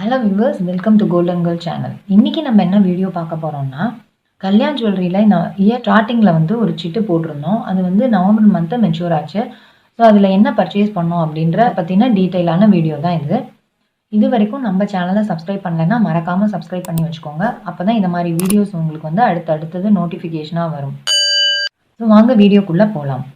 Hello viewers, welcome to golden girl channel. இன்னைக்கு நம்ம என்ன வீடியோ பார்க்க போறோம்னா, கல்யாண் ஜுவல்லரியில இந்த இயர் ஸ்டார்டிங்ல வந்து ஒரு சிட்டு போட்டிருந்தோம். அது வந்து நவம்பர் மந்த் மெச்சூர் ஆச்சு. ஸோ அதில் என்ன பர்ச்சேஸ் பண்ணோம் அப்படின்ற பற்றின டீட்டெயிலான வீடியோ தான் இது. இது வரைக்கும் நம்ம சேனலை சப்ஸ்கிரைப் பண்ணலைன்னா மறக்காமல் சப்ஸ்கிரைப் பண்ணி வச்சுக்கோங்க. அப்போ தான் இந்த மாதிரி வீடியோஸ் உங்களுக்கு வந்து அடுத்தது நோட்டிஃபிகேஷனாக வரும். ஸோ வாங்க வீடியோக்குள்ளே போகலாம்.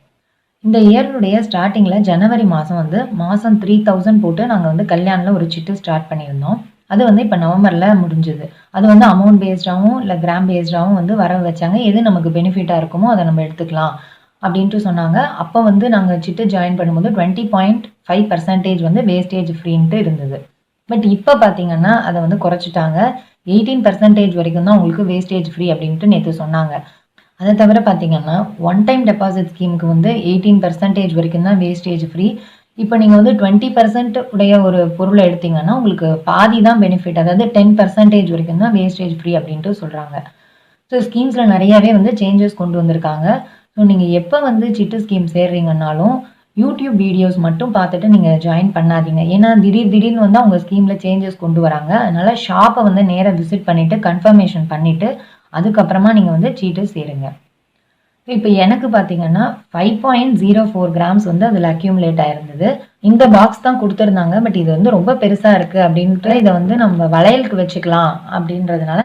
இந்த இயருடைய ஸ்டார்டிங்கில் ஜனவரி மாதம் 3000 போட்டு நாங்கள் வந்து கல்யாணில் ஒரு சிட்டு ஸ்டார்ட் பண்ணியிருந்தோம். அது வந்து இப்போ நவம்பரில் முடிஞ்சுது. அது வந்து அமௌண்ட் பேஸ்டாகவும் இல்லை கிராம் பேஸ்டாகவும் வந்து வர வச்சாங்க. எது நமக்கு பெனிஃபிட்டாக இருக்குமோ அதை நம்ம எடுத்துக்கலாம் அப்படின்ட்டு சொன்னாங்க. அப்போ வந்து நாங்கள் சிட்டு ஜாயின் பண்ணும்போது 20.5% வந்து வேஸ்டேஜ் ஃப்ரீன்ட்டு இருந்தது. பட் இப்போ பார்த்தீங்கன்னா அதை வந்து குறைச்சிட்டாங்க. 18% வரைக்கும் தான் உங்களுக்கு வேஸ்டேஜ் ஃப்ரீ அப்படின்ட்டு நேற்று சொன்னாங்க. அதை தவிர பார்த்தீங்கன்னா ஒன் டைம் டெபாசிட் ஸ்கீமுக்கு வந்து 18% வரைக்கும் தான் வேஸ்டேஜ் ஃப்ரீ. இப்போ நீங்கள் வந்து 20% உடைய ஒரு பொருளை எடுத்தீங்கன்னா உங்களுக்கு பாதி தான் பெனிஃபிட், அதாவது 10% வரைக்கும் தான் வேஸ்டேஜ் ஃப்ரீ அப்படின்ட்டு சொல்கிறாங்க. ஸோ ஸ்கீம்ஸில் நிறையாவே வந்து சேஞ்சஸ் கொண்டு வந்திருக்காங்க. ஸோ நீங்கள் எப்போ வந்து சிட்டு ஸ்கீம் சேர்றீங்கன்னாலும் யூடியூப் வீடியோஸ் மட்டும் பார்த்துட்டு நீங்கள் ஜாயின் பண்ணாதீங்க. ஏன்னா திடீர்னு வந்து அவங்க ஸ்கீமில் சேஞ்சஸ் கொண்டு வராங்க. அதனால் ஷாப்பை வந்து நேராக விசிட் பண்ணிவிட்டு கன்ஃபர்மேஷன் பண்ணிவிட்டு அதுக்கப்புறமா நீங்கள் வந்து சீட்டு சேருங்க. இப்போ எனக்கு பார்த்தீங்கன்னா 5.04 கிராம்ஸ் வந்து அதில் அக்யூமுலேட் ஆயிருந்தது. இந்த பாக்ஸ் தான் கொடுத்துருந்தாங்க. பட் இது வந்து ரொம்ப பெருசாக இருக்குது அப்படின்ட்டு இதை வந்து நம்ம வளையலுக்கு வச்சுக்கலாம் அப்படின்றதுனால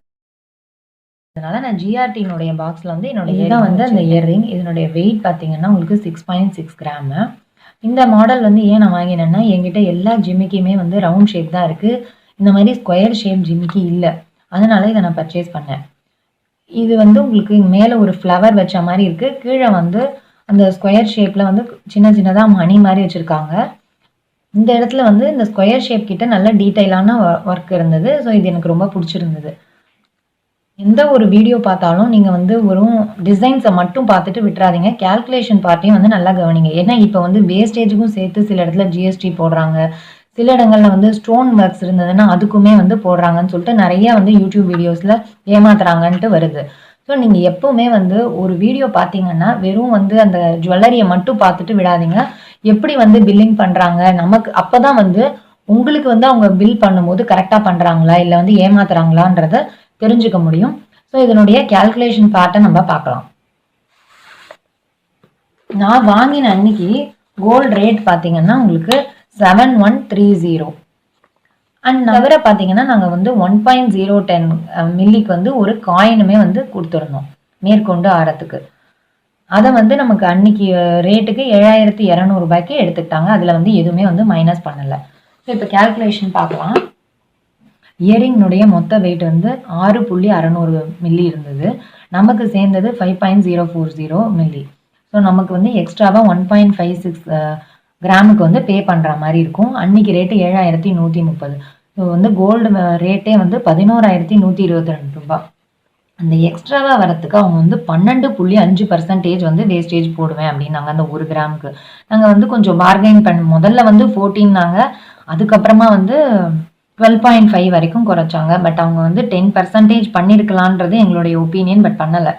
நான் ஜிஆர்டியினுடைய பாக்ஸில் வந்து இதுதான் வந்து அந்த இயர்ரிங். இதனுடைய வெயிட் பார்த்தீங்கன்னா உங்களுக்கு 6.6 கிராமு. இந்த மாடல் வந்து ஏன் நான் வாங்கினேன்னா என்கிட்ட எல்லா ஜிமிக்கியுமே வந்து ரவுண்ட் ஷேப் தான் இருக்குது. இந்த மாதிரி ஸ்கொயர் ஷேப் ஜிமிக்கி இல்லை. அதனால இதை நான் பர்ச்சேஸ் பண்ணேன். இது வந்து உங்களுக்கு மேலே ஒரு ஃப்ளவர் வச்ச மாதிரி இருக்குது. கீழே வந்து அந்த ஸ்கொயர் ஷேப்பில் வந்து சின்னதாக மணி மாதிரி வச்சுருக்காங்க. இந்த இடத்துல வந்து இந்த ஸ்கொயர் ஷேப் கிட்ட நல்ல டீட்டெயிலான ஒர்க் இருந்தது. ஸோ இது எனக்கு ரொம்ப பிடிச்சிருந்தது. எந்த ஒரு வீடியோ பார்த்தாலும் நீங்கள் வந்து ஒரு டிசைன்ஸை மட்டும் பார்த்துட்டு விட்டுறாதீங்க. கேல்குலேஷன் பார்ட்டையும் வந்து நல்லா கவனிங்க. ஏன்னா இப்போ வந்து வேஸ்டேஜுக்கும் சேர்த்து சில இடத்துல ஜிஎஸ்டி போடுறாங்க. சில இடங்களில் வந்து ஸ்டோன் ஒர்க்ஸ் இருந்ததுன்னா அதுக்குமே வந்து போடுறாங்கன்னு சொல்லிட்டு நிறைய வந்து யூடியூப் வீடியோஸில் ஏமாத்துறாங்கன்ட்டு வருது. ஸோ நீங்கள் எப்போவுமே வந்து ஒரு வீடியோ பார்த்தீங்கன்னா வெறும் வந்து அந்த ஜுவல்லரியை மட்டும் பார்த்துட்டு விடாதீங்க. எப்படி வந்து பில்லிங் பண்ணுறாங்க நமக்கு அப்போ தான் வந்து உங்களுக்கு வந்து அவங்க பில் பண்ணும்போது கரெக்டாக பண்ணுறாங்களா இல்லை வந்து ஏமாத்துறாங்களான்றத தெரிஞ்சுக்க முடியும். ஸோ இதனுடைய கேல்குலேஷன் பார்ட்டை நம்ம பார்க்கலாம். நான் வாங்கின அன்னைக்கு கோல்டு ரேட் பார்த்தீங்கன்னா உங்களுக்கு 7130 அண்ட் தவிர பார்த்தீங்கன்னா நாங்கள் வந்து 1.010 மில்லிக்கு வந்து ஒரு காயினுமே வந்து கொடுத்துருந்தோம் மேற்கொண்டு ஆரத்துக்கு. அதை வந்து நமக்கு அன்னைக்கு ரேட்டுக்கு 7200 ரூபாய்க்கு எடுத்துக்கிட்டாங்க. அதில் வந்து எதுவுமே வந்து மைனஸ் பண்ணலை. ஸோ இப்போ கேல்குலேஷன் பார்க்கலாம். இயரிங்னுடைய மொத்த வெயிட் வந்து 6.600 மில்லி இருந்தது. நமக்கு சேர்ந்தது 5.040 மில்லி. ஸோ நமக்கு வந்து எக்ஸ்ட்ராவாக 1.56 கிராமுக்கு வந்து பே பண்ணுற மாதிரி இருக்கும். அன்னைக்கு ரேட்டு 7130. ஸோ வந்து கோல்டு ரேட்டே வந்து 11,122 ரூபாய். அந்த எக்ஸ்ட்ராவாக வரத்துக்கு அவங்க வந்து 12.5% வந்து வேஸ்டேஜ் போடுவேன் அப்படின்னாங்க அந்த 1 கிராமுக்கு. நாங்கள் வந்து கொஞ்சம் பார்கெயின் முதல்ல வந்து 14 அதுக்கப்புறமா வந்து 12.5 வரைக்கும் குறைச்சாங்க. பட் அவங்க வந்து 10% பண்ணியிருக்கலான்றது எங்களுடைய ஒப்பீனியன். பட் பண்ணலை.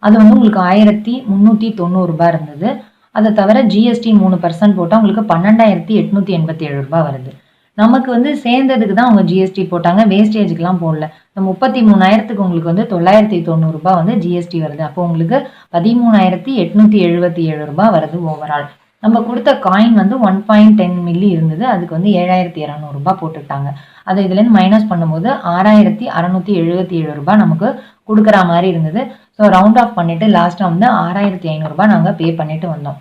அது வந்து உங்களுக்கு 1390 ரூபாய் இருந்தது. அதை தவிர ஜிஎஸ்டி 3% போட்டால் உங்களுக்கு 12,887 ரூபாய் வருது. நமக்கு வந்து சேர்ந்ததுக்கு தான் அவங்க ஜிஎஸ்டி போட்டாங்க, வேஸ்டேஜுக்கெலாம் போடல. இந்த 33,000க்கு உங்களுக்கு வந்து 990 ரூபாய் வந்து ஜிஎஸ்டி வருது. அப்போ உங்களுக்கு 13,877 ரூபாய் வருது ஓவரால். நம்ம கொடுத்த காயின் வந்து 1.10 மில்லி இருந்தது. அதுக்கு வந்து 7200 ரூபாய் போட்டுட்டாங்க. அதை இதுலேருந்து மைனஸ் பண்ணும்போது 6677 ரூபாய் நமக்கு கொடுக்குற மாதிரி இருந்தது. ஸோ ரவுண்ட் ஆஃப் பண்ணிவிட்டு லாஸ்ட்டாக வந்து 6500 ரூபாய் நாங்கள் பே பண்ணிட்டு வந்தோம்.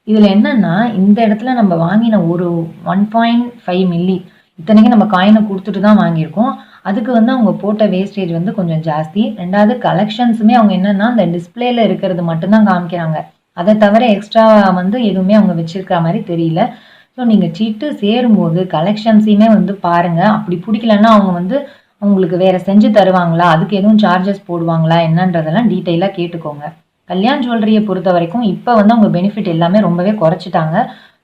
இதில் என்னன்னா இந்த இடத்துல நம்ம வாங்கின ஒரு 1.5 மில்லி இத்தனைக்கும் நம்ம காயினை கொடுத்துட்டு தான் வாங்கியிருக்கோம். அதுக்கு வந்து அவங்க போட்ட வேஸ்டேஜ் வந்து கொஞ்சம் ஜாஸ்தி. ரெண்டாவது கலெக்ஷன்ஸுமே அவங்க என்னன்னா அந்த டிஸ்பிளேல இருக்கிறது மட்டும்தான் காமிக்கிறாங்க. அதை தவிர எக்ஸ்ட்ரா வந்து எதுவுமே அவங்க வச்சிருக்கிற மாதிரி தெரியல. ஸோ நீங்கள் சீட்டு சேரும்போது கலெக்ஷன்ஸையுமே வந்து பாருங்கள். அப்படி பிடிக்கலன்னா அவங்க வந்து உங்களுக்கு வேறு செஞ்சு தருவாங்களா, அதுக்கு எதுவும் சார்ஜஸ் போடுவாங்களா என்னன்றதெல்லாம் டீட்டெயிலாக கேட்டுக்கோங்க. கல்யாண் ஜுவல்லரியை பொறுத்த வரைக்கும் இப்போ வந்து அவங்க பெனிஃபிட் எல்லாமே ரொம்பவே குறைச்சிட்டாங்க.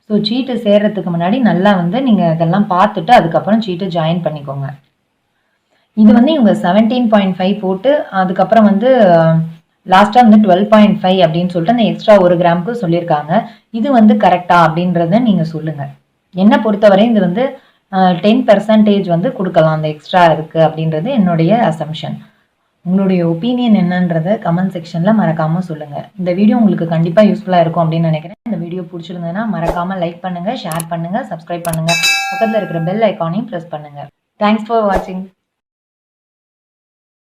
ஸோ சீட்டு சேர்றதுக்கு முன்னாடி நல்லா வந்து நீங்கள் இதெல்லாம் பார்த்துட்டு அதுக்கப்புறம் சீட்டு ஜாயின் பண்ணிக்கோங்க. இது வந்து இவங்க 17.5 போட்டு அதுக்கப்புறம் வந்து லாஸ்ட்டாக வந்து 12.5 அப்படின்னு சொல்லிட்டு அந்த எக்ஸ்ட்ரா 1 கிராமுக்கு சொல்லியிருக்காங்க. இது வந்து கரெக்டா அப்படின்றத நீங்கள் சொல்லுங்கள். என்னை பொறுத்தவரை இது வந்து 10% வந்து குடுக்கலாம். அந்த எக்ஸ்ட்ரா இருக்கு அப்படின்றது என்னுடைய அசம்ப்ஷன். உங்களுடைய ஒப்பீனியன் என்னன்றத கமெண்ட் செக்ஷன்ல மறக்காம சொல்லுங்க. இந்த வீடியோ உங்களுக்கு கண்டிப்பா யூஸ்ஃபுல்லா இருக்கும் அப்படின்னு நினைக்கிறேன். இந்த வீடியோ பிடிச்சிருந்ததுன்னா மறக்காம லைக் பண்ணுங்க, ஷேர் பண்ணுங்க, சப்ஸ்கிரைப் பண்ணுங்க. பக்கத்துல இருக்கிற பெல் ஐகானையும் பிரஸ் பண்ணுங்க. தேங்க்ஸ் ஃபார் வாட்சிங்.